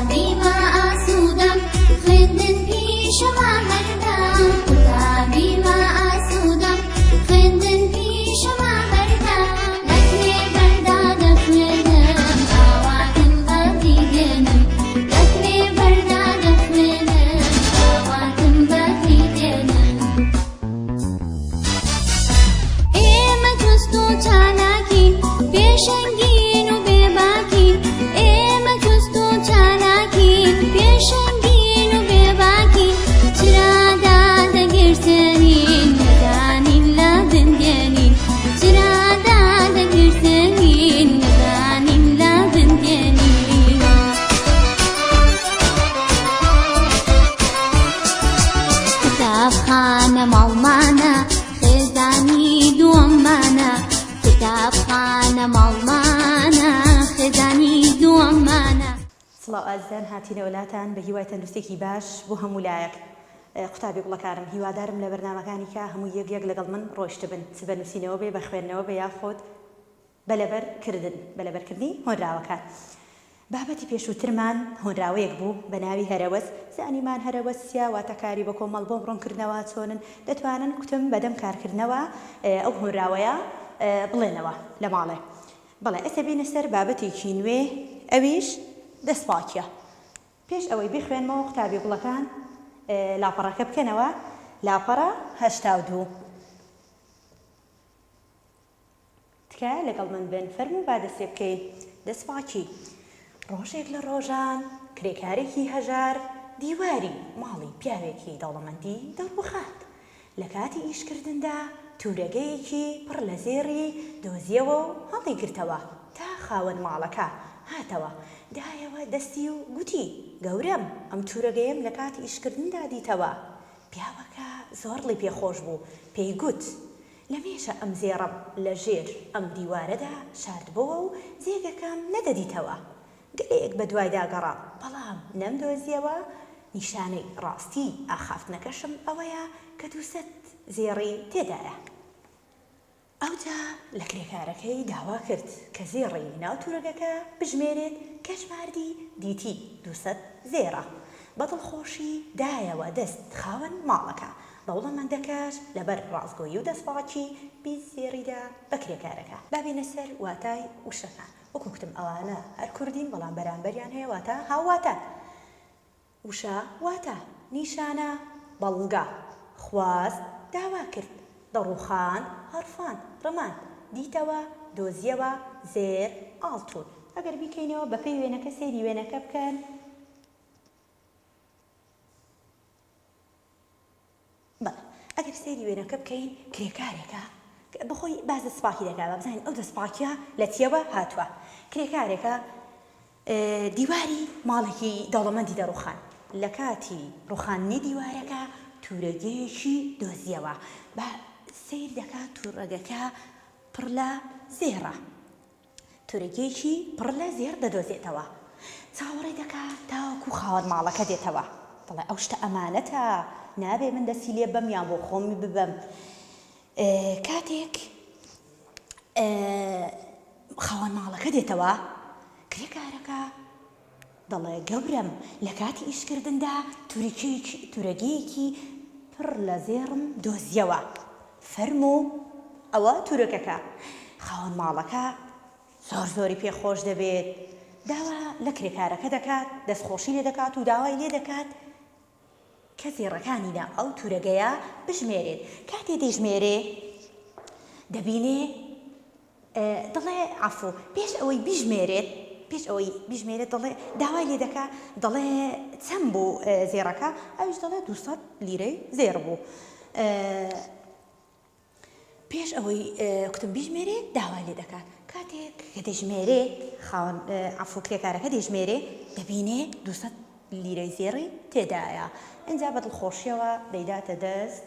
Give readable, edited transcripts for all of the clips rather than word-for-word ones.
بیمە ئاسوودەم خوێندن پیشەوە هەردەم کوتا بیمە ئاسوودەم خوێندن پیشەوە هەردەم لەکرێ بەردا دەخوێنم ئاواتم بەفری دێنم لەکرێ بەردا دەخوێنم ئاواتم بەفری دێنم ئێمە جوست و چالاکین پێشەنگین و بێباکین ئێمە جوست و چالاکین پێشەنگین و بێباکین چرادا دەگرتێنین نەدانین لە بندێنین چرادا دەگرتێنین نەدانین لە بندێنین قوتابخانە ماڵمانە خێزانی دووەممانە قوتابخانە ماڵمانە خێزانی دووەممانە سڵاو ئازیزان هاتینە وڵاتان بە هیوای تەندروستێکی باش بۆ هەموو لایەک قوتابی گوڵەکانم هیوادارم لە بەرنامەکانی کە هەموو یەک لەگەڵ من ڕۆیشت بن چ بە نووسینەوە بێ بە خوێندنەوە بە یاخۆت بەلەبەرکردن بەلەبەرکردنی هۆنراوەکان بابەتی پێشووترمان هۆنراوەیەک بوو بە ناوی هەرەوەس زانیمان هەرەوەسیا واتە کاری بە کۆمەڵ بۆ ڕوونکردنەوە چۆنن دەتوانن کوتم بەدەم کارکردنەوە ئەو هۆنراوەیە بڵێنەوە لە ماڵێ بەڵێ ئێستا بینە سەر بابەتێکی نوێ ئەویش دەستپاکیە پێش ئەوەی بخوێنمەوە قوتابی گوڵەکان لاپەڕەکە بکەنەوە لاپەڕە 82 تکە لەگەڵ من بن فەرموو با دەستێ بکەین دەستپاکی ڕۆژێک لە ڕۆژان کرێکارێکی هەژار دیواری ماڵی پیاوێکی دەوڵەمەندی دەڕوخات لە کاتی ئیشکردندا تورەگەیەکی پڕ لە زێڕی دۆزیەوە و هەڵی گرتەوە تا خاوەن ماڵەکە هاتەوە دایەوە دەستی و گوتی گەورەم ئەم تورەگەیم لە کاتی ئیشکردندا دیتەوە پیاوەکە زۆرڵی پێخۆش بوو پێی گوت لەمێشە ئەم زێڕم لە ژێر ئەم دیوارەدا شاردبەوە و جێگەکەم نەدەدیتەوە گەلەیەک بە دوای داگەڕا بەڵام نەمدۆزیەوە نیشانەی ڕاستی ئاخافتنەکەشم ئەوەیە کە 200 زێڕی تێدایە ئەوجا لە کرێکارەکەی داوا کرد کە زێڕی ناو تورەگەکە بژمێرێت کە ژماردی دیتی 200 زێڕە بە دڵخۆشی دایەوە دەست خاوەن ماڵەکە دەوڵەمەندەکەش لەبەر ڕازگۆیی و دەستپاکی 20 زێڕیدا بە کرێکارەکە بابینە سەر واتای وشەکان وەکو گوتم ئەوانە هەر کوردین بەڵام بەرامبەریان هەیە واتە هاواتە وشە واتە نیشانە بەڵگە خواست داوا کرد دەڕوخان هەرفان ڕمان دیتەوە دۆزیەوە زێر ئاڵتون ئەگەر بیکەینەوە بەپێی وێنەکە سەیری وێنەکە بکەن بەڵێ ئەگەر سەیری وێنەکە بکەین کرێکارێکە بەخۆی باز دەستپاکی دەکات بزانین ئەو دەستپاکیە لە تێوە هاتووە کرێکارێکە دیواری ماڵێکی دەوڵەمەندی دەڕوخان لە کاتی ڕوخاندنی دیوارەکە تورەگەیەکی دۆزیەوە بە سیر دەکات تورەگەکە پڕ لە زێڕە تورەگەیەکی پڕ لە زێر دەدۆزێتەوە چاوەڕێ دەکات تاوەکو خاوەن ماڵەکە دێتەوە دەڵێ ئەو شتە ئەمانەتە نابێ من دەستی لێ بەم یان بۆ خۆمی ببەم کاتێک خاوەن ماڵەکە دێتەوە کرێکارەکە دەڵێ گەورەم لە کاتی ئیشکردندا تورەگەیەکی پڕ لە زێڕم دۆزیەوە فەرموو ئەوە تورەکەکە خاوەن ماڵەکە زۆری پێخۆش دەبێت داوا لە کرێکارەکە دەکات دەستخۆشی لێ دەکات و داوای لێ دەکات کە زێڕەکانیدا ئەو تورەگەیە بژمێرێت کاتێ دەیژمێرێ دەبینێ دەڵێ عەفو پێش ئەوەی بژمێرێت دەڵێ داوای لێ دەکات دەڵێ چەند بوو زێڕەکە ئەویش دەڵێ 200 لیرەی زێڕ بوو پێش ئەوەی کوتم بژمێرێ داوای لێ دەکات کاتێک کە دەیژمێرێ خاوەن عەفو کرێکارەکە دەیژمێرێ دەبینێ 200 لیرەی زێڕی تێدایە ئەنجا بە دڵخۆشیەوە دەیداتە دەست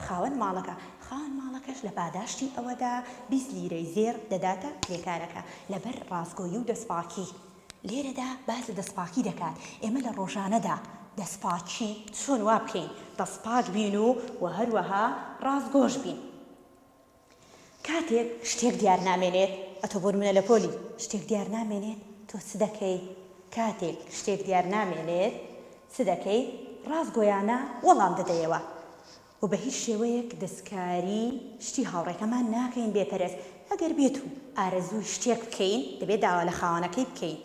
خاوەن ماڵەکەش لە پاداشتی ئەوەدا 20 لیرەی زێر دەداتە کرێکارەکە لەبەر ڕازگۆیی و دەستپاکی لێرەدا باز لە دەستپاکی دەکات ئێمە لە ڕۆژانەدا دەستپاکی چۆن وا بکەین دەستپاک بین و هەروەها ڕازگۆش بین کاتێک شتێک دیار نامێنێت ئەتۆ بۆ منە لە پۆلی شتێک دیار نامێنێت تۆ چ دەکەی کاتێک شتێک دیار نامێنێت چ دەکەی ڕاستگۆیانە وەڵام دەدەیەوە و بە هیچ شێوەیەک دەستکاری شتی هاوڕێکەمان ناکەین بێپەرست ئەگەر بێت و ئارەزووی شتێک بکەین دەبێت داوا لە خاوەنەکەی بکەین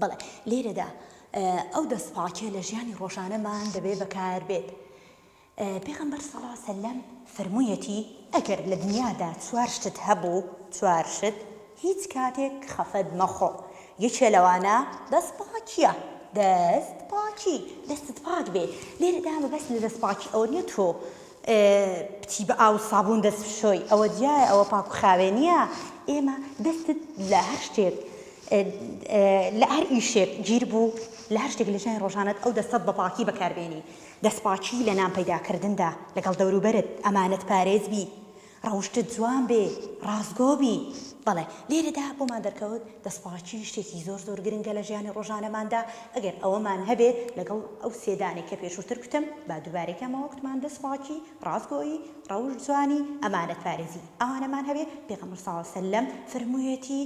بەڵێ لێرەدا ئەو دەستپاکێ لە ژیانی ڕۆژانەمان دەبێت بەکار بێت پێغەمبەر سەڵڵاهو عەلەیهی وسەلەم فەرموویەتی ئەگەر لە دنیادا 4 شتت هەبوو 4 شت هیچ کاتێک خەفەت مەخۆ یەکێ لەوانە دەستپاکیە دەستپاکی دەستت پاک بێ لێرەدا بەبەست لە دەستپاکی ئەوە نیە تۆ بچی بە ئاو سابوون دەست بشۆی ئەوە جایە ئەوە پاک و خاوێنیە ئێمە دەستت لە هەر شتێک لە هەر ئیشێک گیر بوو لە هەر شتێک لە ژیانی ڕۆژانەت ئەو دەستت بە پاکی بەکاربێنی دەستپاکی لە نام پەیداکردندا لەگەڵ دەوروبەرت ئەمانەت پارێز بی ڕەوشتت جوان بێ ڕازگۆ بی بەڵێ لێرەدا بۆمان دەرکەوت دەستپاکی شتێکی زۆر زۆر گرنگە لە ژیانی ڕۆژانەماندا ئەگەر ئەوەمان هەبێت لەگەڵ ئەو سێدانێک کە پێشووتر کوتم با دووبارێکەمەوە کوتمان دەستپاکی ڕازگۆیی ڕەوشت جوانی ئەمانەت پارێزی ئەوانەمان هەبێت پێغەمبەر سەڵڵاهو عەلەیهی وسەلەم فەرموویەتی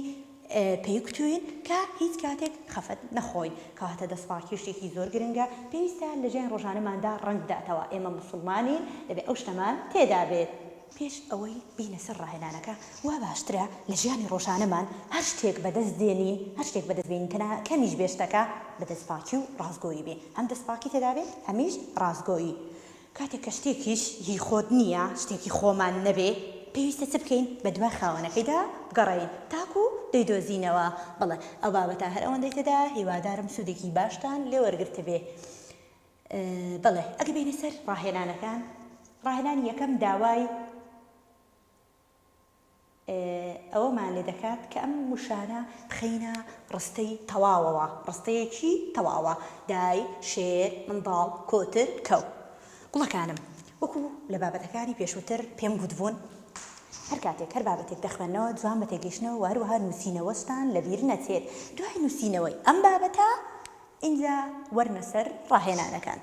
پێی کوتوین کە هیچ کاتێک خەفەت نەخۆین کەواتە دەستپاکی شتێکی زۆر گرنگە پێویستە لە ژیانی ڕۆژانەماندا ڕەنگ بداتەوە ئێمە موسڵمانین دەبێت ئەو شتەمان تێدا بێت پێش ئەوەی بینە سەر ڕاهێنانەکە وا باشترە لە ژیانی ڕۆژانەمان هەر شتێک بەدەست دێنین هەر شتێک بەدەست بێنین کەمیش بێشتەکە بە دەستپاکی و ڕازگۆیی بێ هەم دەستپاکی تێدا بێت هەمیش ڕازگۆیی کاتێک کە شتێکیش هی خۆت نییە شتێکی خۆمان نەبێ پێویستە چ بکەین بە دوای خاوەنەکەیدا بگەڕێین تاکو دەیدۆزینەوە بەڵێ ئەو بابەتە هەر ئەوەندەی تێدا هیوادارم سوودێکی باشتان لێ وەرگرتە بێ بەڵێ ئەگە بینە سەر ڕاهێنانەکان ڕاهێنانی یەکەم داوای ئەوەمان لێ دەکات کە ئەم وشانە بخەینە ڕستەی تەواوەوە ڕستەیەکی تەواوە دای شێر منداڵ کۆتر کەو گوڵەکانم وەکو لە بابەتەکانی پێشووتر پێم گوتبوون هەر کاتێک هەر بابەتێک دەخوێنەوە جوان بە تێگەیشتنەوە وهروەها نووسینەوەشتان لەبیر نەچێت دوای نووسینەوەی ئەم بابەتە ئینجا وەرنە سەر ڕاهێنانەکان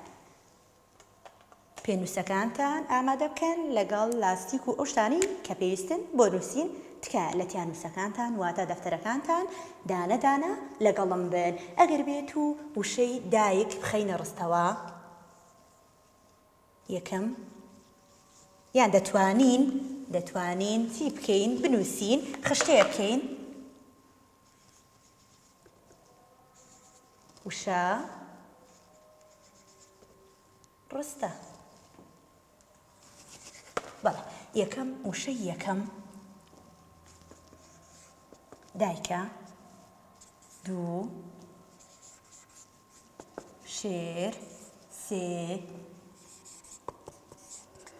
پێنووسەکانتان ئامادە بکەن لەگەڵ لاستیک و ئەو شتانەی کە پێویستن بۆ نووسین تکایە لە تیانووسەکانتان واتە دەفتەرەکانتان دانە دانە لەگەڵم بن ئەگەر بێت و وشەی دایک بخەینە ڕستەوە یەکەم یان دەتوانین چی بکەین بنووسین خشتەیە بکەین وشە ڕستە بەڵێ یەکەم وشەی یەکەم دایکە دوو شێر سێ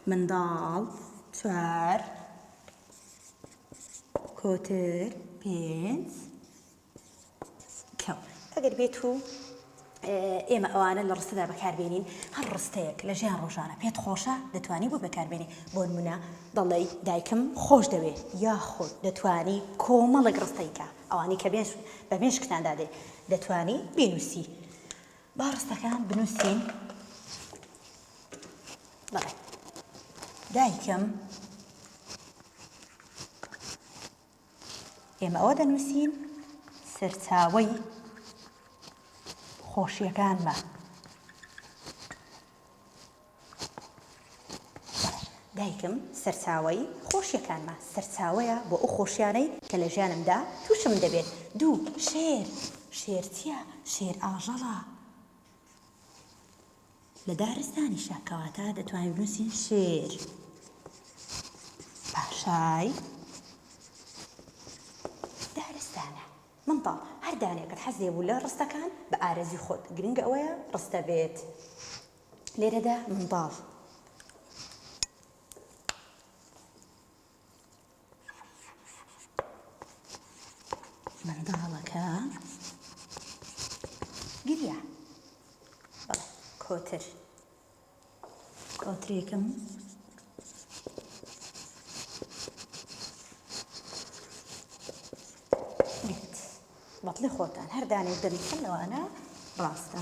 منداڵ 4 کۆتر 5 کەو ئەگەر بێت و ئێمە ئەوانە لە ڕستەدا بەکاربێنین هەر ڕستەیەک لە ژیان ڕۆژانە پێت خۆشە دەتوانی بۆ بەکاربێنی بۆ نمونە دەڵێ دایکم خۆش دەوێت یاخود دەتوانی کۆمەڵێک ڕستەیکە ئەوانی کە بە مێشکتان دادێ دەتوانی بینووسی با ڕستەکان بنووسین بەڵێ دایکم ئێمە ئەوە دەنووسین سەرچاوەی خۆشیەکانمە دایکم سەرچاوەی خۆشیەکانمە سەرچاوەیە بۆ ئەو خۆشیانەی کە لە ژیانمدا تووشم دەبێت دوو شێر چییە شێر ئاژەڵە لە دارستانیشە کەواتە دەتوانین بنووسین شێر پاشای دارستانە منداڵ هەر دانێکت حەزێ بوو لە ڕستەکان بە ئارەزی خۆت گرنگە ئەوەیە ڕستە بێت لێرەدا منداڵ منداڵەکە گریە بەڵێ کۆترێکم بێت بەڵێ خۆتان هەر دانێک دەنووسن لەوانە ڕاستە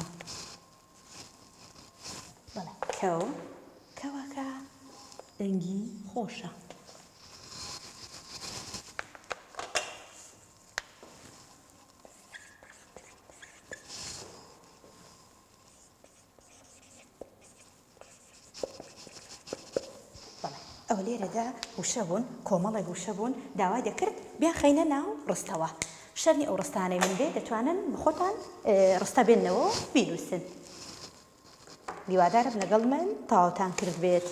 بەڵێ کەوەکە دەنگی خۆشە ئەو لێرەدا وشە بوون کۆمەڵێک وشە بوون داوای دەکرد بیان خەینە ناو ڕستەوە شەرنی ئەو ڕستانەی من بێ دەتوانن بخۆتان ڕستە بێنەوە بینووسن هیوادارم لەگەڵ من تاوتان کرد بێت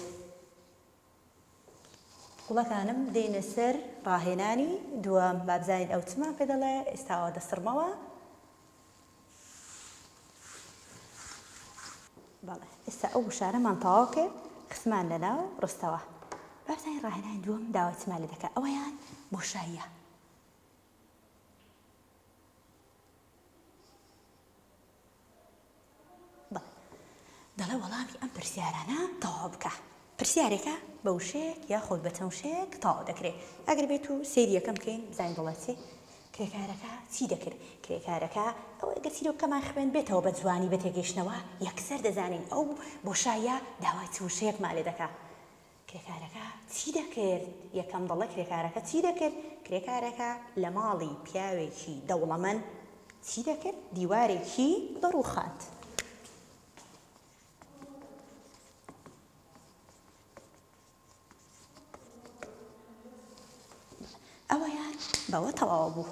گوڵەکانم دێنە سەر ڕاهێنانی دووەم با بزانین ئەو چمان پێ دەڵێ ئێستاوە دەسڕمەوە بەڵێ ئێستا ئەو وشارەمان تەواو کرد خسمان لەناو ڕستەوە با بزانین ڕاهێنانی دووەم داوای چمان لێ دەکات ئەوەیان بۆشاییە دەڵێ وەڵامی ئەم پرسیارانە تەواو بکە پرسیارێکە بە وشەیەک یاخۆت بە چەند وشەیەک تەواو دەکرێت ئەگەر بێت و سەیری یەکەم بکەین بزانین دەڵێت کرێکارەکە چی دەکرد کرێکارەکە ئەو ئەگەر چیرۆکەمان خوێن بێتەوە بە جوانی بە تێگەیشتنەوە یەکسەر دەزانین ئەو بۆشاییە داوای چ وشەیەکمان لێ دەکات کرێکارەکە چی دەکرد یەکەم دەڵێ کرێکارەکە چی دەکرد کرێکارەکە لە ماڵی پیاوێکی دەوڵەمەند چی دەکرد دیوارێکی دەڕووخاند ئەوەیان بەوە تەواو بوو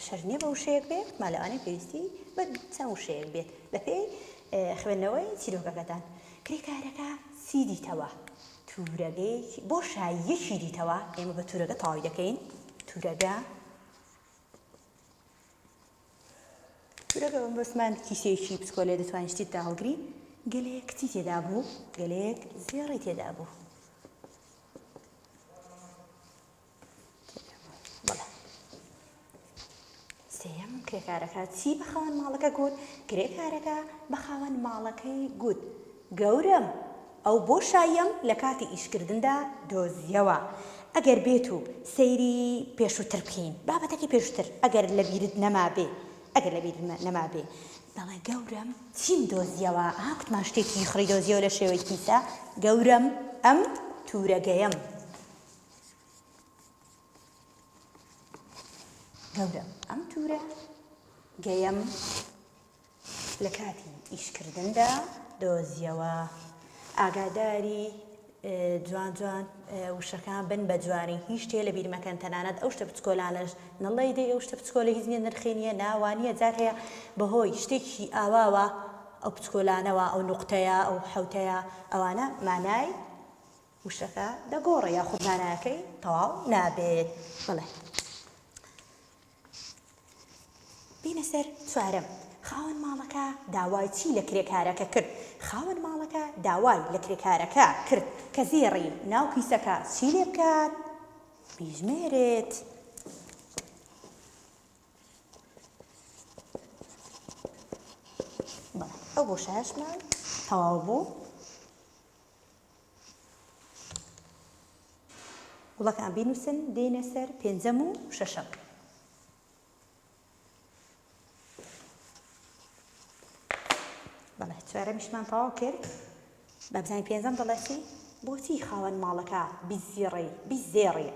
شەرنیە بە وشەیەک بێت مالەوانەی پێویستی بە چەند وشەیەک بێت بە پێی خوێندنەوەی چیرۆکەکەتان کرێکارەکە چی دیتەوە تورەگەیەکی بۆشاییەکی دیتەوە ئێمە بە تورەگە تەواوی دەکەین تورەگە بەسمان کیسەیەکی پسکۆلێ دەتوانین شتی تا هەڵگری گەلەیەک کچی تێدا بوو گەلەیەک زێڕی تێدا بوو سێم کرێکارەکە چی بە خاوەن ماڵەکە گوت کرێکارەکە بە خاوەن ماڵەکەی گوت گەورم ئەو بۆشاییم لە کاتی ئیشکردندا دۆزیەوە ئەگەر بێت و سەیری پێشووتر بکەین بابەتەکەی پێشووتر ئەگەر لە بیرت نەما بێ دەڵێ گەورم چیم دۆزیەوە کوتمان شتێکی خڕی دۆزیەوە لە شێوەی کیسە گەورم ئەم تورەگەیەم گەورم ئەم تورە گەیەم لە کاتی ئیشکردندا دۆزیەوە ئاگاداری جوان جوان وشەکان بن بە جوانی هیچ شتێ لە بیرمەکەن تەنانەت ئەو شتە بچکۆلانەش نەڵێ دەی ئەو شتە بچکۆلە هیچ نییە نرخی نییە ناوانیە جار هەیە بەهۆی شتێکی ئاواوە ئەو بچکۆلانەوە ئەو نوقتەیە ئەو حەوتەیە ئەوانە مانای وشەکە دەگۆڕێ یاخود مانایەکەی تەواو نابێت بڵێ بینە سەر چوارەم خاوەن ماڵەکە داوای چی لە کرێکارەکە کرد خاوەن ماڵەکە داوای لە کرێکارەکە کرد کە زێڕی ناو کیسەکە چی لێ بکات بیژمێرێت ئەو بۆشایەشمان تەواو بوو وڵەکان بینووسن دێنە سەر پێنجەم و شەشەم بەڵێ چوارەمیشمان تەواو کرد با بزانین پێنجەم دەڵێتی بۆچی خاوەن ماڵەکە بیزێڕی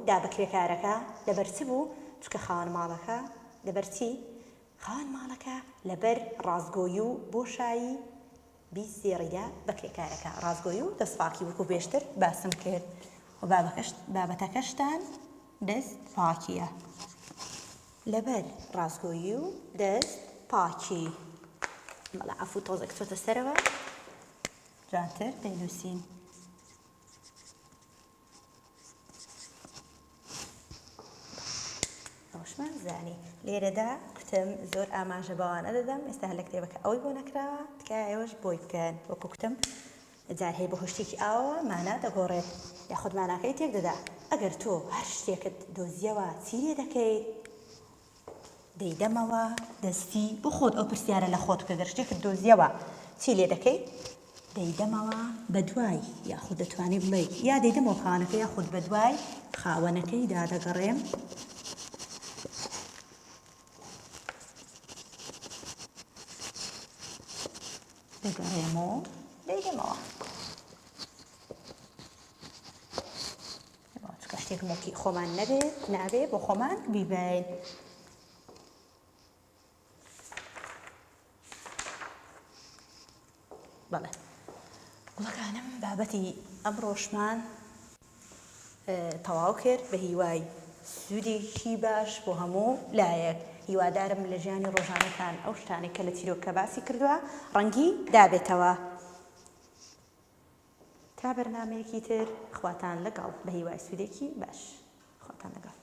دا بە کرێکارەکە لەبەر چ بوو چونکە خاوەن ماڵەکە لەبەر چی خاوەن ماڵەکە لەبەر ڕازگۆیی و بۆشایی بیزێڕیدا بە کرێکارەکە ڕازگۆیی و دەستپاکی وەکو بێشتر باسم کرد و بابەتەکەشتان دەست پاکیە لەبەر ڕازگۆیی و دەست پاکی مەڵە ئەفو تۆزێک چۆتە سەرەوە جوانتر دەینووسین ئەوشمان زانی لێرەدا کوتم زۆر ئاماژە بەوانە دەدەم ئێستا هەر لە کتێبەکە ئەوەی بۆ نەکراوە تکایە ئێوەش بۆی بکەن وەکو کوتم جار هەیە بە هۆشتێکی ئاوە مانە دەگۆڕێت یاخود ماناکەی تێک دەدا ئەگەر تۆ هەر شتێکت دۆزیەوە چی لێ دەکەیت دەیدەمەوە دەستی بۆ خۆت ئەو پرسیارە لە خۆت کە گەر شتێکت دۆزیەوە چی لێ دەکەیت دەیدەمەوە بە دوای یاخود دەتوانی بڵێ یا دەیدەمەوە خاوەنەکە یاخود بە دوای خاوەنەکەی دادەگەڕێم دەگەڕێمەوە دەیدەمەوە چکە شتێک مۆکی خۆمان نابێت بۆ خۆمان بیبین بەڵێ گوڵەکانم بابەتی ئەمڕۆشمان تەواو کرد بە هیوای سوودێکی باش بۆ هەموو لایەک. هیوادارم لە ژیانی ڕۆژانەکان ئەو شتانێک کە لە تیرۆکە باسی کردووە ڕەنگی دابێتەوە. تا بەرنامەیەکی تر خواتان لەگەڵ بە هیوای سوودێکی باش. خواتان لەگەڵ.